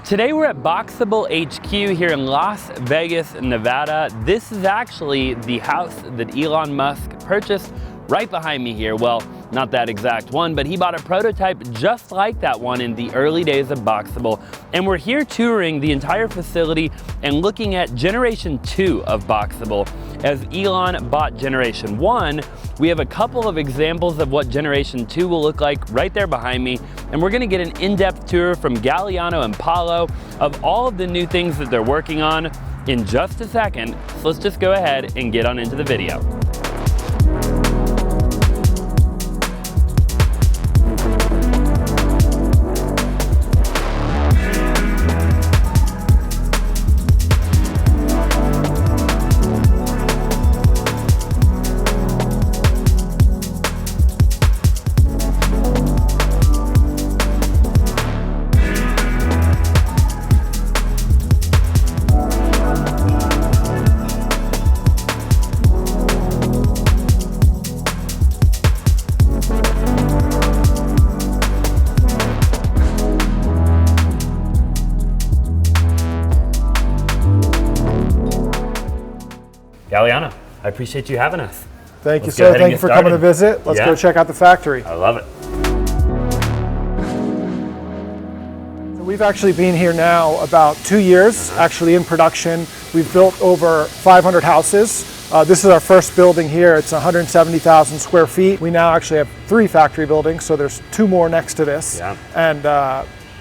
Today we're at Boxable HQ here in Las Vegas, Nevada. This is actually the house that Elon Musk purchased right behind me here. Well, not that exact one, but he bought a prototype just like that one in the early days of Boxable. And we're here touring the entire facility and looking at generation 2 of Boxable. As Elon bought generation 1, we have a couple of examples of what generation 2 will look like right there behind me. And we're gonna get an in-depth tour from Galliano and Paulo of all of the new things that they're working on in just a second. So let's just go ahead and get on into the video. Galliano, I appreciate you having us. Thank you, sir. Thank you for coming to visit. Let's go check out the factory. I love it. So we've actually been here now about 2 years, actually in production. We've built over 500 houses. This is our first building here. It's 170,000 square feet. We now actually have 3 factory buildings, so there's 2 more next to this. Yeah. And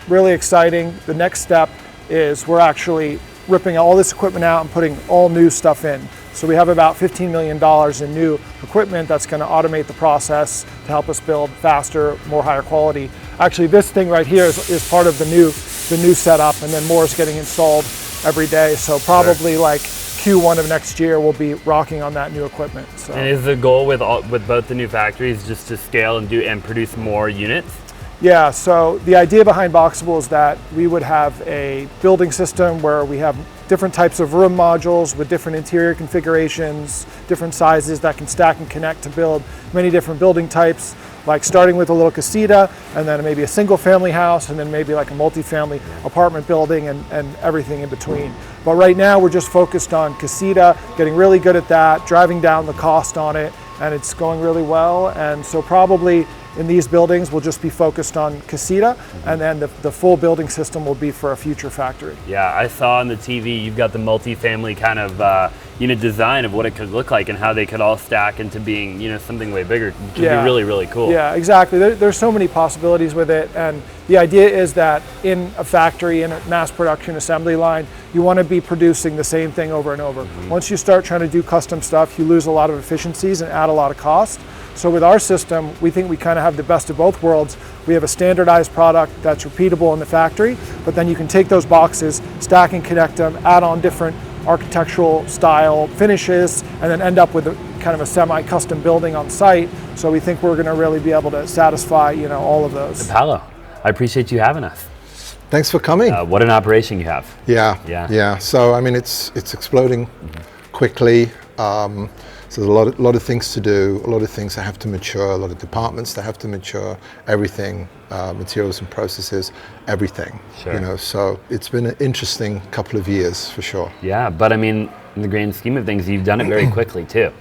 really exciting. The next step is we're actually ripping all this equipment out and putting all new stuff in. So we have about $15 million in new equipment that's going to automate the process to help us build faster, more higher quality. Actually, this thing right here is part of the new setup, and then more is getting installed every day. So probably like Q1 of next year, we'll be rocking on that new equipment. So. And is the goal with both the new factories just to scale and produce more units? Yeah, so the idea behind Boxable is that we would have a building system where we have different types of room modules with different interior configurations, different sizes that can stack and connect to build many different building types, like starting with a little casita, and then maybe a single family house, and then maybe like a multifamily apartment building and everything in between. But right now we're just focused on casita, getting really good at that, driving down the cost on it, and it's going really well. And so probably in these buildings, we'll just be focused on casita, and then the full building system will be for a future factory. Yeah, I saw on the TV, you've got the multifamily kind of unit design of what it could look like and how they could all stack into being, something way bigger, which would be really, really cool. Yeah, exactly. There's so many possibilities with it, and the idea is that in a factory, in a mass production assembly line, you want to be producing the same thing over and over. Once you start trying to do custom stuff, you lose a lot of efficiencies and add a lot of cost. So with our system, we think we kind of have the best of both worlds. We have a standardized product that's repeatable in the factory, but then you can take those boxes, stack and connect them, add on different architectural style finishes, and then end up with a kind of a semi-custom building on site. So we think we're going to really be able to satisfy, all of those. Paulo, I appreciate you having us. Thanks for coming. What an operation you have. Yeah. So I mean, it's exploding quickly. So there's a lot of things to do, a lot of things that have to mature, a lot of departments that have to mature, everything, materials and processes, everything. Sure. So it's been an interesting couple of years for sure. Yeah, but I mean, in the grand scheme of things, you've done it very quickly too.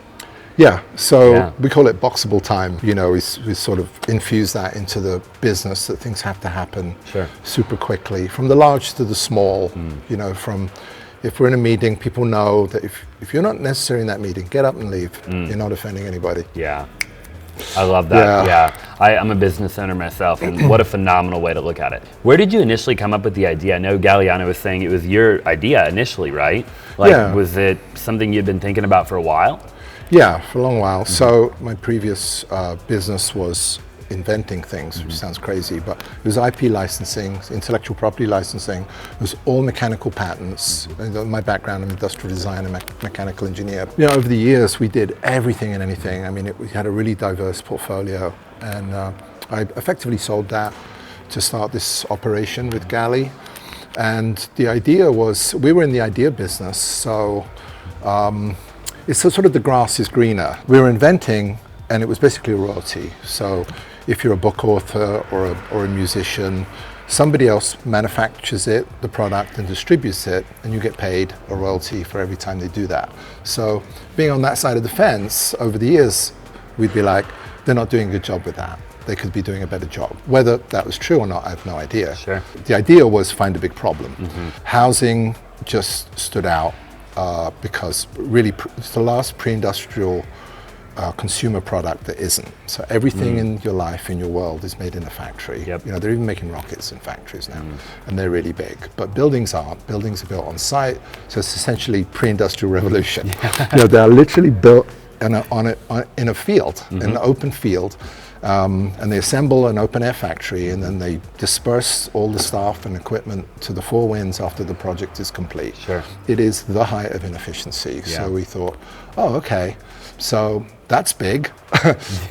Yeah, so we call it Boxable time. We sort of infuse that into the business, that things have to happen super quickly, from the large to the small, from if we're in a meeting, people know that if you're not necessary in that meeting, get up and leave. You're not offending anybody. Yeah, I love that. Yeah. I'm a business owner myself, and what a phenomenal way to look at it. Where did you initially come up with the idea? I know Galliano was saying it was your idea initially, right? Was it something you'd been thinking about for a while? Yeah, for a long while. So my previous business was inventing things, which sounds crazy, but it was IP licensing, intellectual property licensing. It was all mechanical patents. My background, I'm industrial design and mechanical engineer. Over the years, we did everything and anything. I mean, we had a really diverse portfolio, and I effectively sold that to start this operation with Gali. And the idea was, we were in the idea business, so it's sort of the grass is greener. We were inventing, and it was basically a royalty. So if you're a book author or a musician, Somebody else manufactures it, the product, and distributes it, and you get paid a royalty for every time they do that. So being on that side of the fence, over the years, we'd be like, they're not doing a good job with that. They could be doing a better job. Whether that was true or not, I have no idea. Sure. The idea was find a big problem. Housing just stood out because really it's the last pre-industrial consumer product that isn't. So everything in your life, in your world, is made in a factory. Yep. You know, they're even making rockets in factories now, and they're really big. But buildings aren't. Buildings are built on site, so it's essentially pre-industrial revolution. You know, they're literally built in a field, in an open field. And they assemble an open air factory, and then they disperse all the staff and equipment to the four winds after the project is complete. Sure. It is the height of inefficiency. Yeah. So we thought, oh, okay, so that's big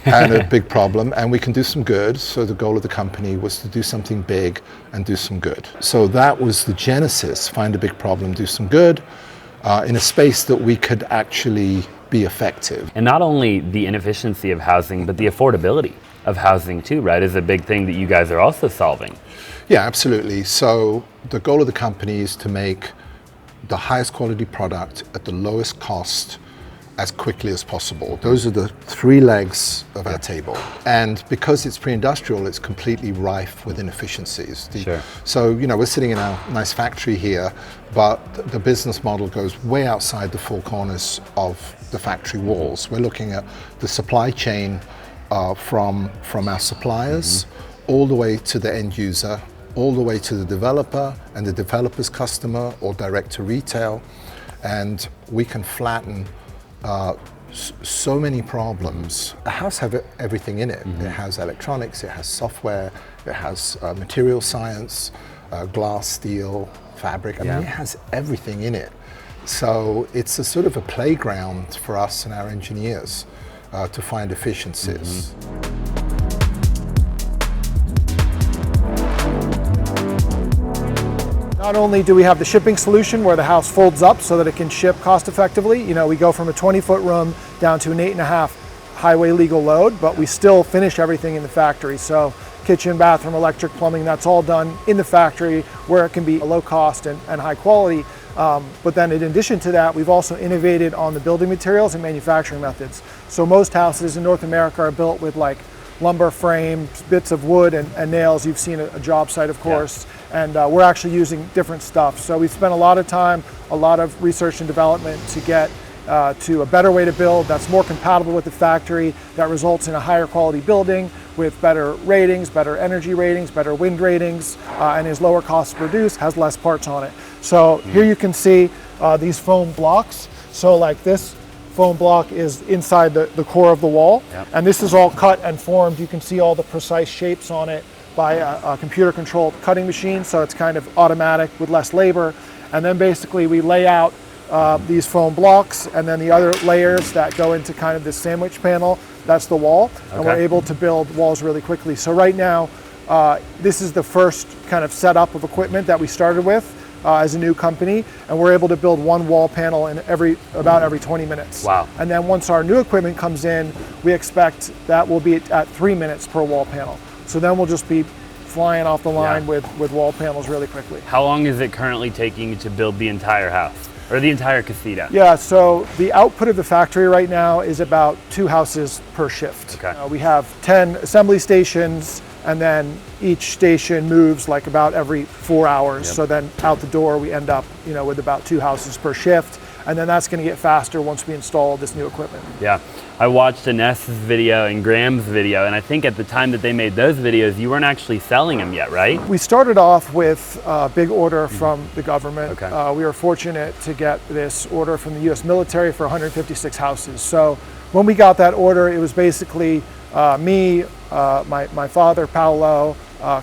and a big problem, and we can do some good. So the goal of the company was to do something big and do some good. So that was the genesis: find a big problem, do some good, in a space that we could actually be effective. And not only the inefficiency of housing, but the affordability of housing too, right, is a big thing that you guys are also solving. Yeah, absolutely. So the goal of the company is to make the highest quality product at the lowest cost as quickly as possible. Those are the three legs of our table. And because it's pre-industrial, it's completely rife with inefficiencies. Sure. So, you know, we're sitting in our nice factory here, but the business model goes way outside the four corners of the factory walls. We're looking at the supply chain from our suppliers all the way to the end user, all the way to the developer and the developer's customer or direct to retail. And we can flatten so many problems. A house has everything in it. It has electronics, it has software, it has material science, glass, steel, fabric. I mean, it has everything in it. So it's a sort of a playground for us and our engineers to find efficiencies. Not only do we have the shipping solution where the house folds up so that it can ship cost effectively, you know, we go from a 20-foot room down to an 8.5 highway legal load, but we still finish everything in the factory. So kitchen, bathroom, electric, plumbing, that's all done in the factory where it can be low cost and high quality. But then in addition to that, we've also innovated on the building materials and manufacturing methods. So most houses in North America are built with like lumber frames, bits of wood and nails. You've seen a job site, of course. And we're actually using different stuff. So we've spent a lot of time, a lot of research and development to get to a better way to build that's more compatible with the factory, that results in a higher quality building with better ratings, better energy ratings, better wind ratings, and is lower cost to produce, has less parts on it. So here you can see these foam blocks. So like this foam block is inside the core of the wall, and this is all cut and formed. You can see all the precise shapes on it by a computer controlled cutting machine, so it's kind of automatic with less labor. And then basically we lay out these foam blocks, and then the other layers that go into kind of this sandwich panel, that's the wall, and we're able to build walls really quickly. So right now, this is the first kind of setup of equipment that we started with as a new company, and we're able to build one wall panel in about every 20 minutes. Wow. And then once our new equipment comes in, we expect that will be at 3 minutes per wall panel. So then we'll just be flying off the line with wall panels really quickly. How long is it currently taking to build the entire house or the entire casita? Yeah, so the output of the factory right now is about 2 houses per shift. Okay. We have 10 assembly stations, and then each station moves like about every 4 hours. So then out the door we end up, you know, with about 2 houses per shift, and then that's going to get faster once we install this new equipment. Yeah, I watched Inez's video and Graham's video, and I think at the time that they made those videos, you weren't actually selling them yet, right? We started off with a big order from the government. Okay. We were fortunate to get this order from the US military for 156 houses. So when we got that order, it was basically me, my father, Paolo,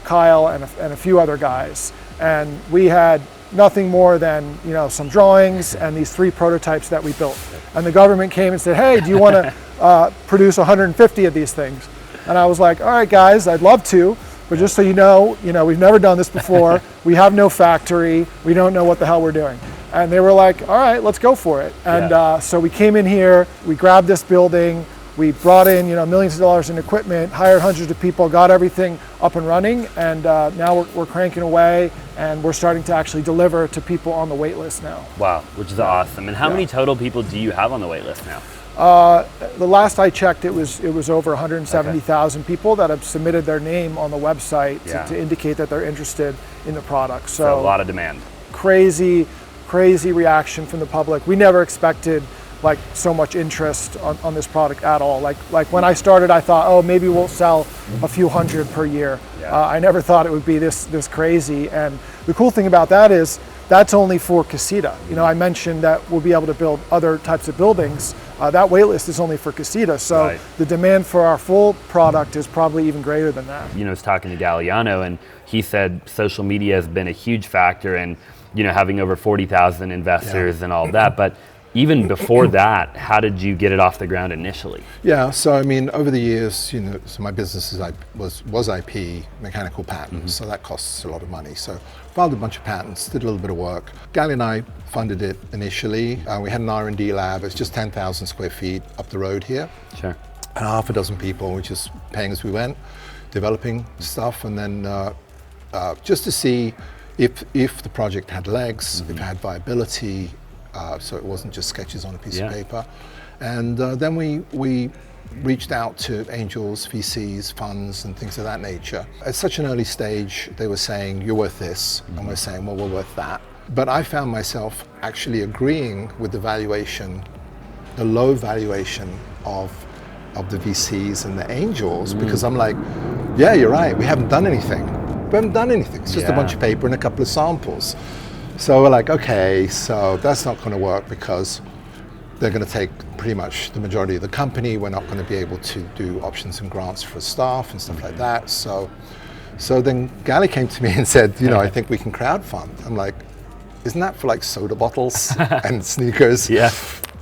Kyle, and a few other guys. And we had nothing more than, you know, some drawings and these 3 prototypes that we built. And the government came and said, hey, do you want to produce 150 of these things? And I was like, all right, guys, I'd love to, but just so you know, we've never done this before. We have no factory. We don't know what the hell we're doing. And they were like, all right, let's go for it. And so we came in here, we grabbed this building, we brought in millions of dollars in equipment, hired hundreds of people, got everything up and running, and now we're cranking away, and we're starting to actually deliver to people on the wait list now. Wow, which is awesome. And how many total people do you have on the wait list now? The last I checked, it was over 170,000 people that have submitted their name on the website to indicate that they're interested in the product. So a lot of demand. Crazy reaction from the public. We never expected like so much interest on this product at all. Like when I started, I thought, oh, maybe we'll sell a few hundred per year. I never thought it would be this crazy. And the cool thing about that is that's only for casita. I mentioned that we'll be able to build other types of buildings. That wait list is only for casita. So the demand for our full product is probably even greater than that. I was talking to Galliano, and he said social media has been a huge factor in, having over 40,000 investors and all of that. But even before that, how did you get it off the ground initially? Yeah, so I mean, over the years, so my business was IP, mechanical patents, so that costs a lot of money. So filed a bunch of patents, did a little bit of work. Gally and I funded it initially. We had an R&D lab. It's just 10,000 square feet up the road here. Sure. And half a dozen people, which is paying as we went, developing stuff, and then just to see if the project had legs, if it had viability, so it wasn't just sketches on a piece of paper. And then we reached out to angels, VCs, funds, and things of that nature. At such an early stage, they were saying, you're worth this, and we're saying, well, we're worth that. But I found myself actually agreeing with the valuation, the low valuation of the VCs and the angels, because I'm like, yeah, you're right, we haven't done anything. We haven't done anything, it's just a bunch of paper and a couple of samples. So we're like, okay, so that's not going to work because they're going to take pretty much the majority of the company. We're not going to be able to do options and grants for staff and stuff like that. So then Gally came to me and said, I think we can crowdfund. I'm like, isn't that for like soda bottles and sneakers? Yeah.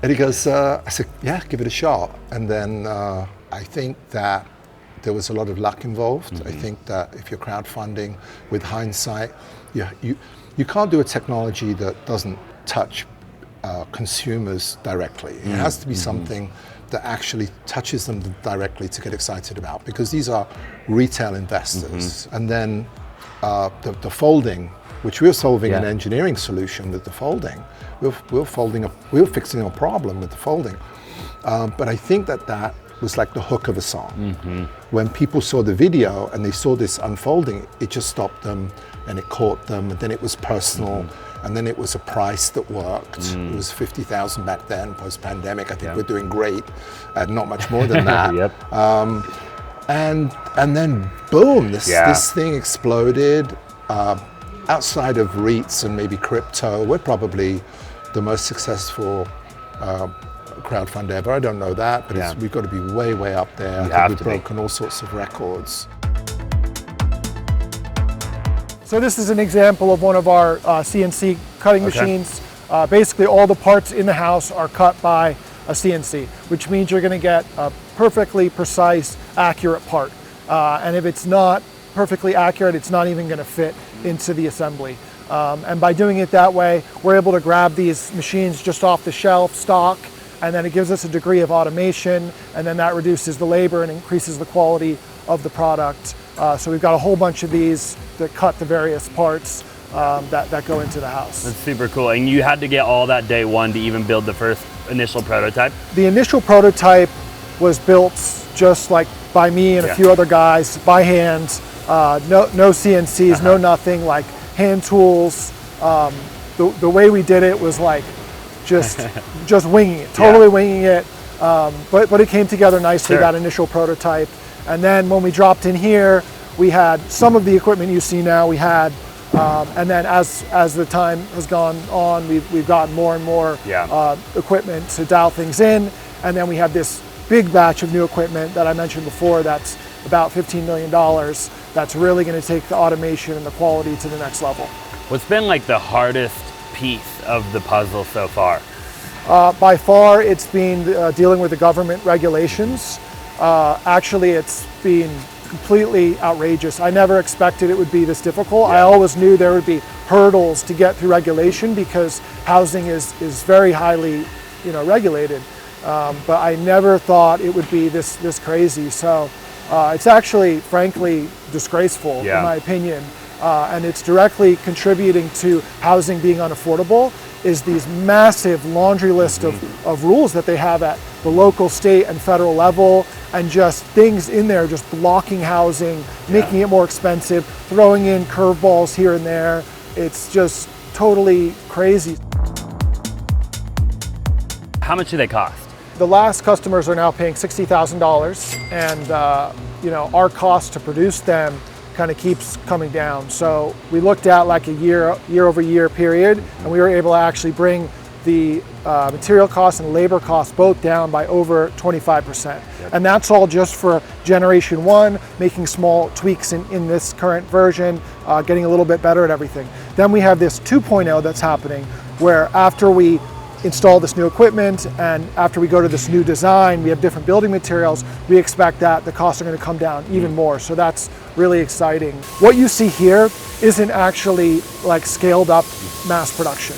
And he goes, I said, yeah, give it a shot. And then I think that there was a lot of luck involved. I think that if you're crowdfunding, with hindsight, you can't do a technology that doesn't touch consumers directly. It has to be something that actually touches them directly to get excited about, because these are retail investors. And then the folding, which we're solving an engineering solution with the folding. We're fixing a problem with the folding. But I think that was like the hook of a song. When people saw the video and they saw this unfolding, it just stopped them and it caught them, and then it was personal, and then it was a price that worked. It was 50,000 back then, post-pandemic. I think we're doing great, not much more than that. And then boom, this thing exploded. Outside of REITs and maybe crypto, we're probably the most successful crowdfund ever. I don't know that, but we've got to be way, way up there. I think we've broken all sorts of records. So this is an example of one of our CNC cutting machines. Basically all the parts in the house are cut by a CNC, which means you're going to get a perfectly precise, accurate part. And if it's not perfectly accurate, it's not even going to fit into the assembly. And by doing it that way, we're able to grab these machines just off the shelf, stock, and then it gives us a degree of automation, and then that reduces the labor and increases the quality of the product. So we've got a whole bunch of these that cut the various parts that go into the house. That's super cool. And you had to get all that day one to even build the first initial prototype? The initial prototype was built just like by me and a few other guys by hand. No CNCs, no nothing, like hand tools. The way we did it was like just winging it, totally winging it. But it came together nicely, that initial prototype. And then when we dropped in here, we had some of the equipment you see now, and then as the time has gone on, we've gotten more and more equipment to dial things in. And then we have this big batch of new equipment that I mentioned before that's about $15 million. That's really going to take the automation and the quality to the next level. What's been like the hardest piece of the puzzle so far? By far, it's been dealing with the government regulations. Actually, it's been completely outrageous. I never expected it would be this difficult. I always knew there would be hurdles to get through regulation because housing is very highly regulated. but I never thought it would be this crazy. So it's actually, frankly, disgraceful in my opinion. And it's directly contributing to housing being unaffordable, is these massive laundry list of rules that they have at the local, state, and federal level, and just things in there just blocking housing, making it more expensive, throwing in curveballs here and there. It's just totally crazy. How much do they cost? The last customers are now paying $60,000, and you know, our cost to produce them kind of keeps coming down. So we looked at like a year-over-year period, and we were able to actually bring the material costs and labor costs both down by over 25%. And that's all just for generation 1, making small tweaks in this current version, getting a little bit better at everything. Then we have this 2.0 that's happening, where after we install this new equipment and after we go to this new design, we have different building materials, we expect that the costs are going to come down even more. So that's really exciting. What you see here isn't actually like scaled up mass production.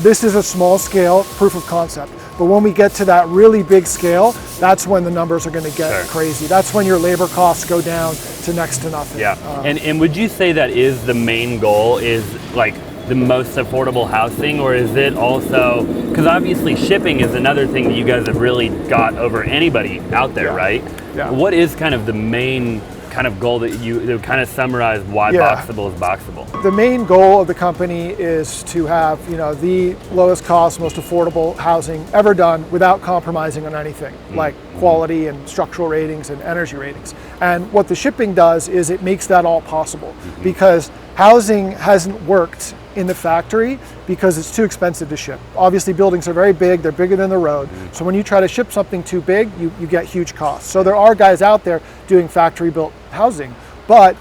This is a small scale proof of concept. But when we get to that really big scale, that's when the numbers are going to get crazy. That's when your labor costs go down to next to nothing. And would you say that is the main goal, is like the most affordable housing, or is it also, because obviously shipping is another thing that you guys have really got over anybody out there, right? What is kind of the main kind of goal that kind of summarize why Boxable is Boxable? The main goal of the company is to have, you know, the lowest cost, most affordable housing ever done without compromising on anything like quality and structural ratings and energy ratings. And what the shipping does is it makes that all possible, because housing hasn't worked in the factory because it's too expensive to ship. Obviously buildings are very big, they're bigger than the road. So when you try to ship something too big, you get huge costs. So there are guys out there doing factory built housing, but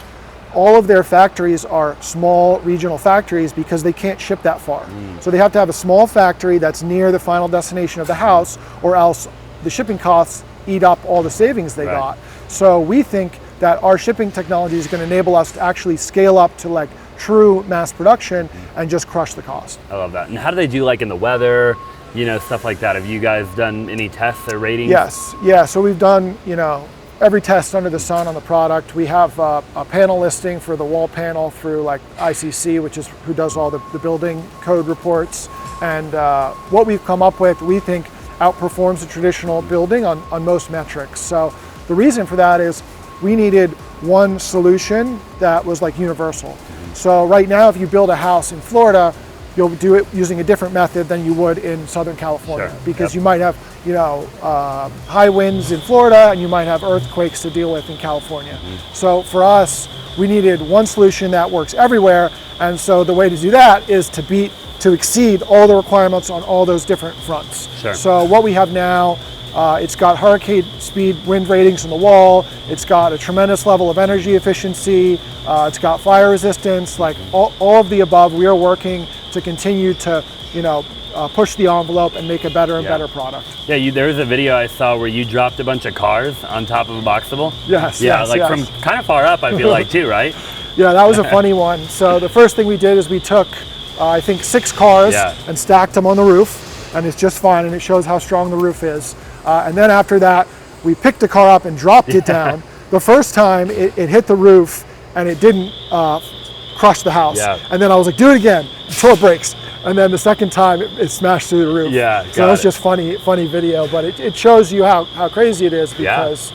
all of their factories are small regional factories because they can't ship that far. So they have to have a small factory that's near the final destination of the house, or else the shipping costs eat up all the savings they got. So we think that our shipping technology is going to enable us to actually scale up to like true mass production and just crush the cost. I love that. And how do they do like in the weather, you know, stuff like that? Have you guys done any tests or ratings? Yes, so we've done, you know, every test under the sun on the product. We have a panel listing for the wall panel through like ICC, which is who does all the building code reports. And what we've come up with, we think outperforms the traditional building on most metrics. So the reason for that is we needed one solution that was like universal. So right now, if you build a house in Florida, you'll do it using a different method than you would in Southern California, because you might have, you know, high winds in Florida and you might have earthquakes to deal with in California. So for us, we needed one solution that works everywhere. And so the way to do that is to exceed all the requirements on all those different fronts. So what we have now, it's got hurricane speed wind ratings on the wall, it's got a tremendous level of energy efficiency, it's got fire resistance, like all of the above. We are working to continue to, you know, push the envelope and make a better and better product. There was a video I saw where you dropped a bunch of cars on top of a Boxable. From kind of far up, I feel like too, right? That was a funny one. So the first thing we did is we took, I think 6 cars and stacked them on the roof, and it's just fine, and it shows how strong the roof is. And then after that, we picked the car up and dropped it down. The first time it hit the roof and it didn't crush the house. And then I was like, do it again until it breaks. And then the second time it smashed through the roof. So it was just funny video, but it shows you how crazy it is, because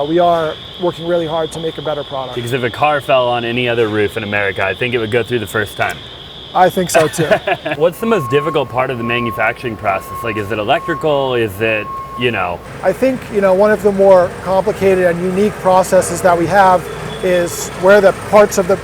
we are working really hard to make a better product. Because if a car fell on any other roof in America, I think it would go through the first time. I think so too. What's the most difficult part of the manufacturing process? Like, is it electrical? Is it, you know? I think, you know, one of the more complicated and unique processes that we have is where the parts of the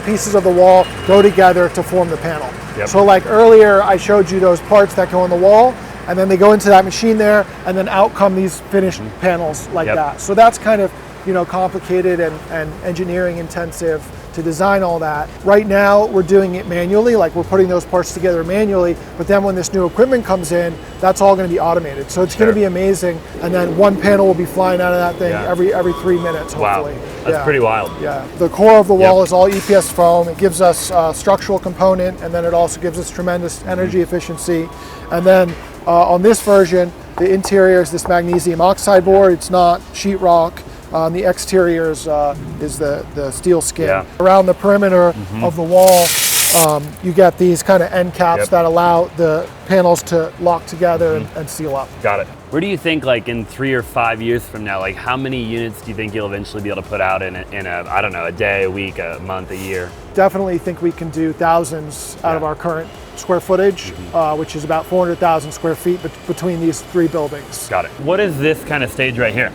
pieces of the wall go together to form the panel. So like earlier, I showed you those parts that go on the wall, and then they go into that machine there, and then out come these finished panels like that. So that's kind of, you know, complicated and engineering intensive to design all that. Right now, we're doing it manually, like we're putting those parts together manually, but then when this new equipment comes in, that's all gonna be automated. So it's gonna be amazing, and then one panel will be flying out of that thing every 3 minutes, hopefully. That's pretty wild. The core of the wall is all EPS foam. It gives us a structural component, and then it also gives us tremendous energy efficiency. And then On this version, the interior is this magnesium oxide board. It's not sheetrock. The exterior is the steel skin. Yeah. Around the perimeter of the wall, you get these kind of end caps that allow the panels to lock together and seal up. Got it. Where do you think, like in 3 or 5 years from now, like how many units do you think you'll eventually be able to put out in a I don't know, a day, a week, a month, a year? Definitely think we can do thousands out of our current square footage, which is about 400,000 square feet between these 3 buildings. Got it. What is this kind of stage right here?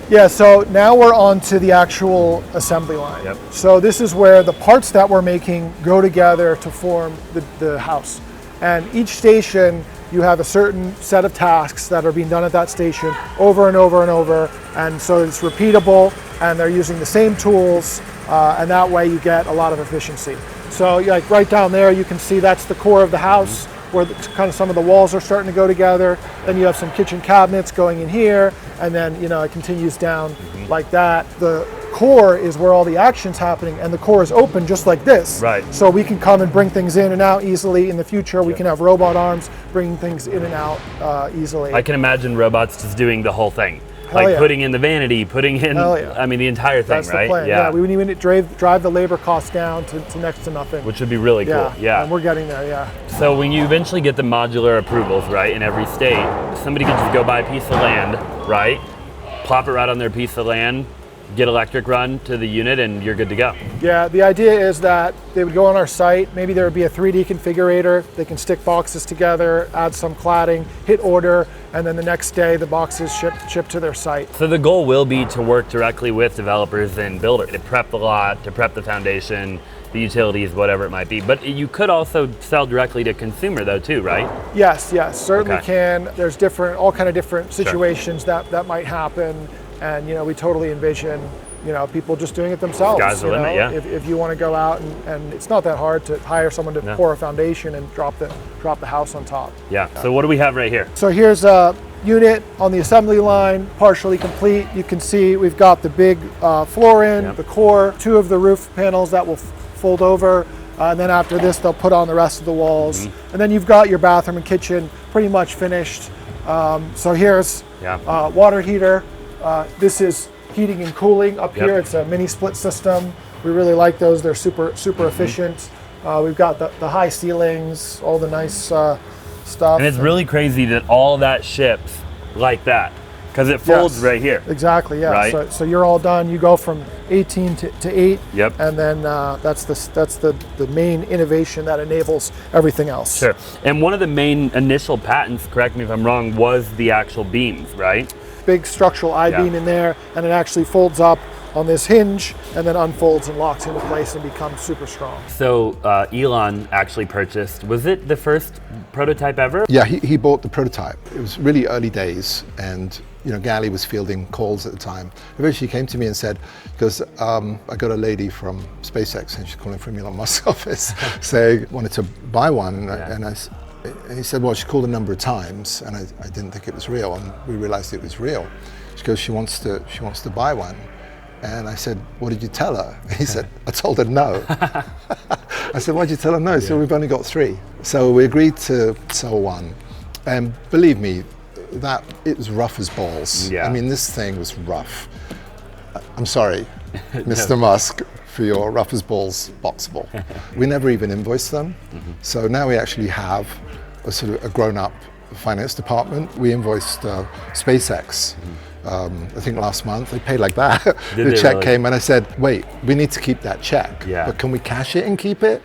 Yeah, so now we're on to the actual assembly line. Yep. So this is where the parts that we're making go together to form the house. And each station, you have a certain set of tasks that are being done at that station over and over and over. And so it's repeatable, and they're using the same tools, and that way you get a lot of efficiency. So like right down there, you can see that's the core of the house, where kind of some of the walls are starting to go together. Then you have some kitchen cabinets going in here, and then it continues down like that. The core is where all the action's happening, and the core is open just like this. Right. So we can come and bring things in and out easily. In the future, we can have robot arms bringing things in and out easily. I can imagine robots just doing the whole thing. Hell Like yeah. putting in the vanity, putting in, I mean, the entire thing, That's right? the plan. Yeah, we would even drive the labor costs down to next to nothing. Which would be really cool. Yeah. And we're getting there, yeah. So when you eventually get the modular approvals, right, in every state, somebody could just go buy a piece of land, right, plop it right on their piece of land, get electric run to the unit, and you're good to go. Yeah, the idea is that they would go on our site, maybe there would be a 3D configurator, they can stick boxes together, add some cladding, hit order, and then the next day the boxes ship to their site. So the goal will be to work directly with developers and builders, to prep the lot, to prep the foundation, the utilities, whatever it might be. But you could also sell directly to consumer though too, right? Yes, certainly Okay. can. There's all kind of different situations that might happen, and we totally envision people just doing it themselves. Sky's the limit, yeah. If you want to go out and it's not that hard to hire someone to pour a foundation and drop the house on top. Yeah. So what do we have right here? So here's a unit on the assembly line, partially complete. You can see we've got the big floor in, the core, 2 of the roof panels that will fold over, and then after this they'll put on the rest of the walls. And then you've got your bathroom and kitchen pretty much finished. So here's water heater. This is heating and cooling up here. It's a mini split system. We really like those. They're super efficient. We've got the high ceilings, all the nice stuff. And it's really crazy that all that ships like that, because it folds right here. Exactly, yeah. Right? So you're all done. You go from 18 to 8. Yep. And then that's the main innovation that enables everything else. Sure. And one of the main initial patents, correct me if I'm wrong, was the actual beams, right? Big structural I-beam in there, and it actually folds up on this hinge and then unfolds and locks into place and becomes super strong. So Elon actually purchased, was it the first prototype ever? Yeah, he bought the prototype. It was really early days, and Gally was fielding calls at the time. Eventually he came to me and said, because I got a lady from SpaceX, and she's calling from Elon Musk's office, saying wanted to buy one, and he said, well, she called a number of times, and I didn't think it was real, and we realized it was real. She goes, she wants to buy one. And I said, what did you tell her? He said, I told her no. I said, why'd you tell her no? He said, we've only got 3. So we agreed to sell one. And believe me, that it was rough as balls. Yeah. I mean, this thing was rough. I'm sorry, Mr. Musk, for your rough as balls Boxable. We never even invoiced them. So now we actually have a sort of a grown-up finance department. We invoiced SpaceX. I think last month they paid like that. The check came and I said, wait, we need to keep that check, but can we cash it and keep it?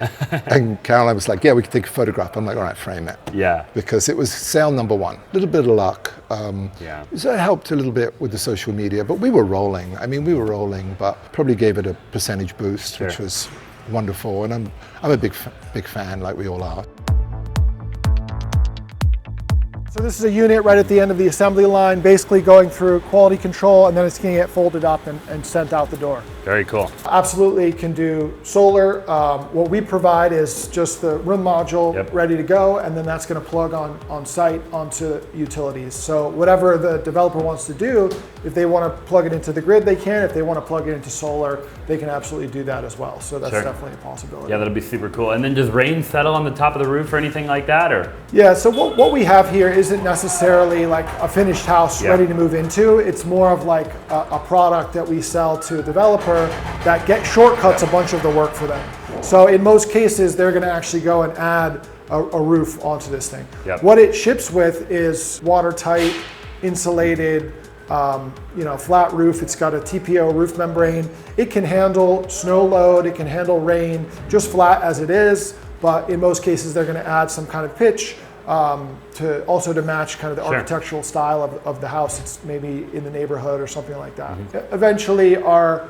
And Caroline was like, yeah, we can take a photograph. I'm like, all right, frame it. Yeah. Because it was sale number 1. A little bit of luck. So it helped a little bit with the social media, but we were rolling. I mean, we were rolling, but probably gave it a percentage boost, which was wonderful. And I'm a big fan, like we all are. So this is a unit right at the end of the assembly line, basically going through quality control, and then it's going to get folded up and sent out the door. Very cool. Absolutely can do solar. What we provide is just the room module ready to go, and then that's going to plug on site onto utilities. So whatever the developer wants to do, If they want to plug it into the grid, they can. If they want to plug it into solar, they can absolutely do that as well. So that's definitely a possibility. Yeah, that'll be super cool. And then does rain settle on the top of the roof or anything like that, or? Yeah, so what we have here isn't necessarily like a finished house ready to move into. It's more of like a product that we sell to a developer that shortcuts a bunch of the work for them. So in most cases, they're going to actually go and add a roof onto this thing. What it ships with is watertight, insulated, flat roof. It's got a TPO roof membrane. It can handle snow load. It can handle rain, just flat as it is. But in most cases, they're going to add some kind of pitch to match kind of the architectural style of the house. It's maybe in the neighborhood or something like that. Eventually, our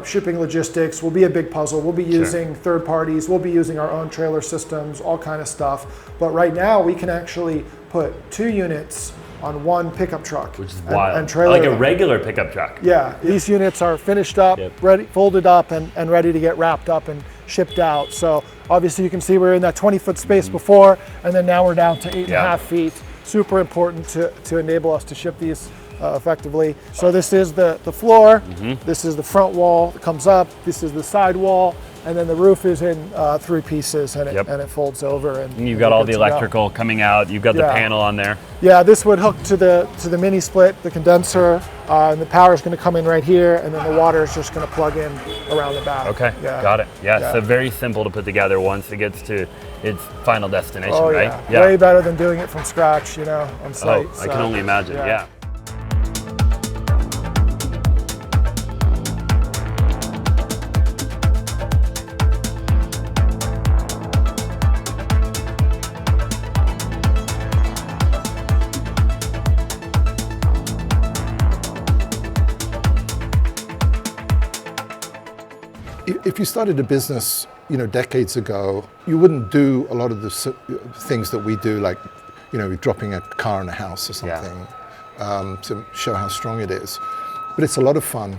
shipping logistics will be a big puzzle. We'll be using third parties. We'll be using our own trailer systems, all kind of stuff. But right now, we can actually put 2 units on one pickup truck, which is wild. And trailer like a regular pickup truck. Yeah, these units are finished up, ready, folded up, and ready to get wrapped up and shipped out. So obviously, you can see we're in that 20-foot space before, and then now we're down to 8.5 feet. Super important to enable us to ship these effectively. So this is the floor, this is the front wall that comes up, this is the side wall, and then the roof is in 3 pieces, and it folds over. And you've got all the electrical coming out. You've got the panel on there. Yeah, this would hook to the mini split, the condenser, and the power is going to come in right here, and then the water is just going to plug in around the back. Okay, got it. Yeah, so very simple to put together once it gets to its final destination, right? Yeah, way better than doing it from scratch, on site. I can only imagine. Yeah. If you started a business, decades ago, you wouldn't do a lot of the things that we do, like, dropping a car in a house or something, to show how strong it is. But it's a lot of fun.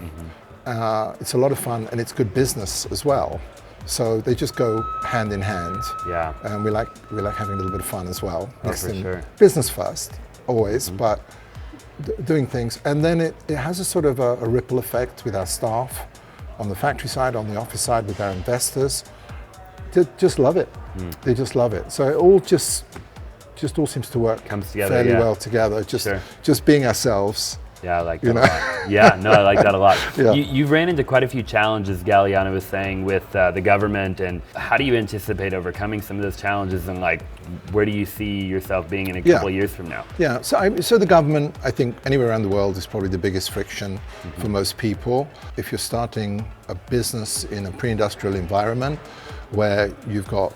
It's a lot of fun, and it's good business as well. So they just go hand in hand. Yeah. And we like having a little bit of fun as well. Oh, for sure. Business first, always, but doing things, and then it has a sort of a ripple effect with our staff, on the factory side, on the office side, with our investors. They just love it. They just love it. So it all just all seems to work fairly well together. Just being ourselves. Yeah, I like that a lot. Yeah, no, I like that a lot. You've ran into quite a few challenges, Galliano was saying, with the government, and how do you anticipate overcoming some of those challenges, and where do you see yourself being in a couple of years from now? Yeah, so the government, I think, anywhere around the world is probably the biggest friction for most people. If you're starting a business in a pre-industrial environment where you've got,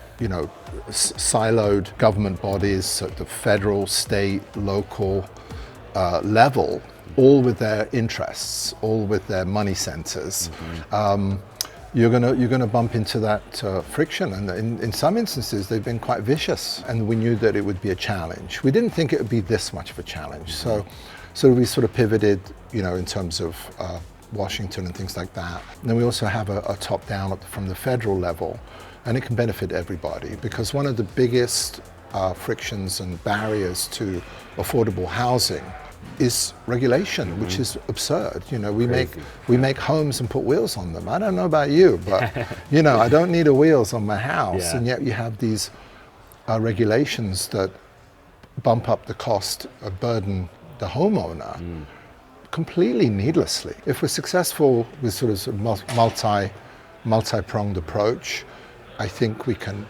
siloed government bodies at the federal, state, local level, all with their interests, all with their money centers, you're gonna bump into that friction, and in some instances they've been quite vicious, and we knew that it would be a challenge. We didn't think it would be this much of a challenge, so we sort of pivoted, in terms of Washington and things like that. And then we also have a top-down from the federal level, and it can benefit everybody, because one of the biggest frictions and barriers to affordable housing is regulation, which is absurd. We make homes and put wheels on them. I don't know about you, but I don't need wheels on my house, and yet you have these regulations that bump up the cost, burden the homeowner completely needlessly. If we're successful with sort of multi-pronged approach, I think we can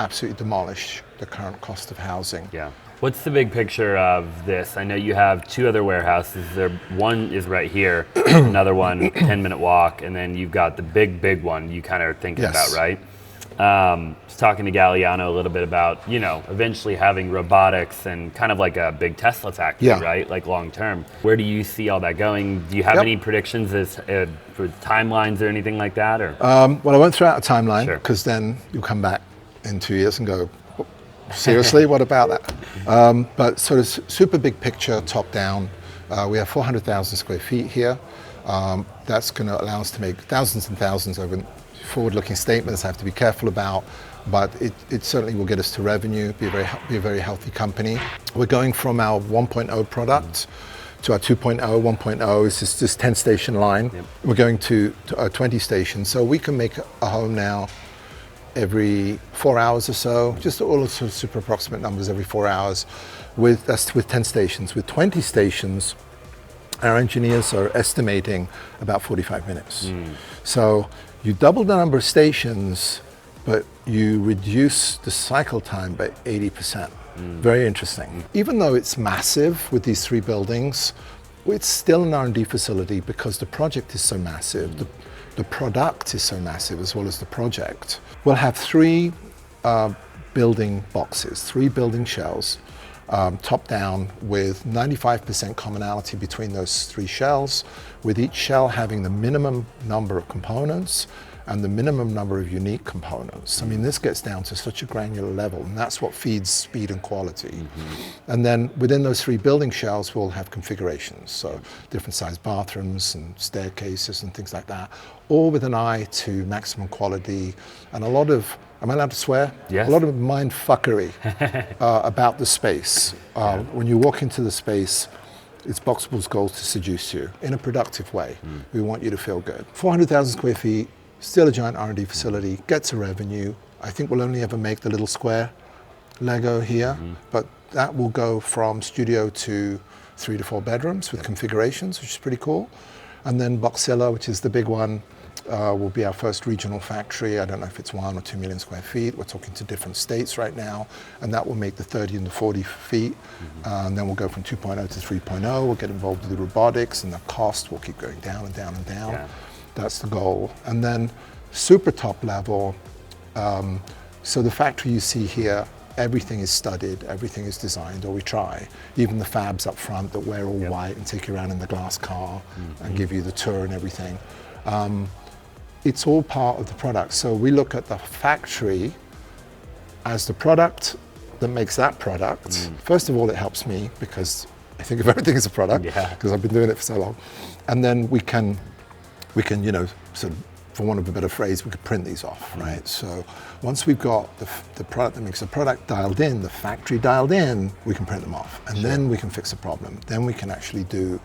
absolutely demolish the current cost of housing. Yeah. What's the big picture of this? I know you have 2 other warehouses. One is right here, another one, 10-minute walk, and then you've got the big one you kind of are thinking about, right? I was talking to Galliano a little bit about, eventually having robotics and kind of like a big Tesla factory, right? Like long term. Where do you see all that going? Do you have any predictions as for timelines or anything like that? Or well, I won't throw out a timeline, because then you'll come back in 2 years and go, seriously, what about that? But sort of super big picture, top down. We have 400,000 square feet here. That's going to allow us to make thousands and thousands of forward-looking statements I have to be careful about, but it certainly will get us to revenue, be a very healthy company. We're going from our 1.0 product to our 2.0, 1.0 is this 10 station line. Yep. We're going to 20 stations. So we can make a home now every 4 hours or so, just all the sort of super approximate numbers every 4 hours. That's with 10 stations. With 20 stations, our engineers are estimating about 45 minutes. So you double the number of stations, but you reduce the cycle time by 80%. Very interesting. Even though it's massive with these 3 buildings, it's still an R&D facility because the project is so massive. The product is so massive as well as the project. We'll have 3 building boxes, 3 building shells, top down, with 95% commonality between those 3 shells, with each shell having the minimum number of components and the minimum number of unique components. I mean, this gets down to such a granular level, and that's what feeds speed and quality. And then within those 3 building shells, we'll have configurations, so different sized bathrooms and staircases and things like that, all with an eye to maximum quality and a lot of, am I allowed to swear? Yes. A lot of mind fuckery about the space. When you walk into the space, it's Boxable's goal to seduce you in a productive way. We want you to feel good. 400,000 square feet, still a giant R&D facility, gets a revenue. I think we'll only ever make the little square Lego here, but that will go from studio to 3 to 4 bedrooms with configurations, which is pretty cool. And then Boxilla, which is the big one, will be our first regional factory. I don't know if it's 1 or 2 million square feet. We're talking to different states right now, and that will make the 30 and the 40 feet. And then we'll go from 2.0 to 3.0. We'll get involved with the robotics, and the cost will keep going down and down and down. Yeah. That's the goal. And then super top level. So the factory you see here, everything is studied, everything is designed, or we try. Even the fabs up front that wear all white and take you around in the glass car and give you the tour and everything. It's all part of the product. So we look at the factory as the product that makes that product. First of all, it helps me because I think of everything as a product because I've been doing it for so long. And then we can, you know, sort of, for want of a better phrase, we could print these off, right? So once we've got the product that makes the product dialed in, the factory dialed in, we can print them off, and then we can fix a problem. Then we can actually do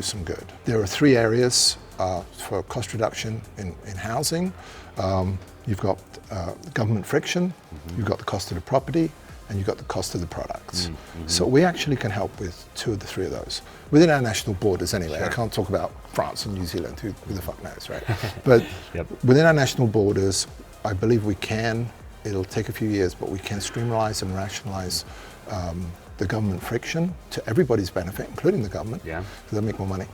some good. There are 3 areas for cost reduction in housing. You've got government friction, you've got the cost of the property, and you've got the cost of the products. So we actually can help with 2 of the 3 of those. Within our national borders anyway. I can't talk about France and New Zealand, who the fuck knows, right? But within our national borders, I believe we can, it'll take a few years, but we can streamline and rationalize the government friction to everybody's benefit, including the government, because they'll make more money.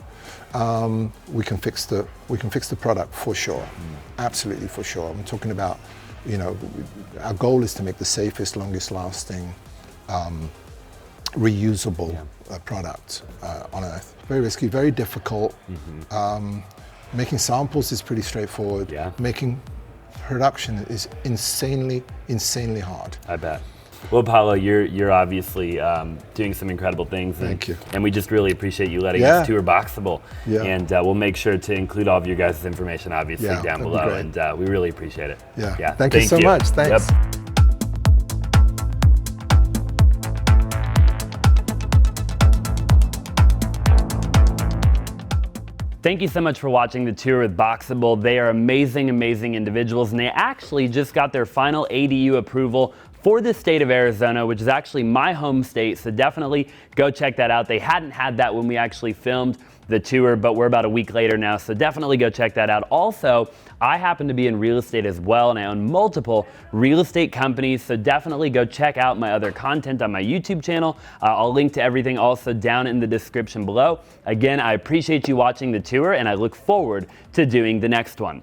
We can fix the product for sure, absolutely for sure. I'm talking about, you know, our goal is to make the safest, longest lasting, reusable product on Earth. Very risky, very difficult. Making samples is pretty straightforward. Making production is insanely hard. I bet. Well, Paolo, you're obviously doing some incredible things. Thank you. And we just really appreciate you letting us tour Boxable. And we'll make sure to include all of your guys' information, obviously, down below. And we really appreciate it. Thank you so much. Thanks. Thank you so much for watching the tour with Boxable. They are amazing, amazing individuals, and they actually just got their final ADU approval for the state of Arizona, which is actually my home state, so definitely go check that out. They hadn't had that when we actually filmed the tour, but we're about a week later now, so definitely go check that out. Also, I happen to be in real estate as well, and I own multiple real estate companies, so definitely go check out my other content on my YouTube channel. I'll link to everything also down in the description below. Again, I appreciate you watching the tour, and I look forward to doing the next one.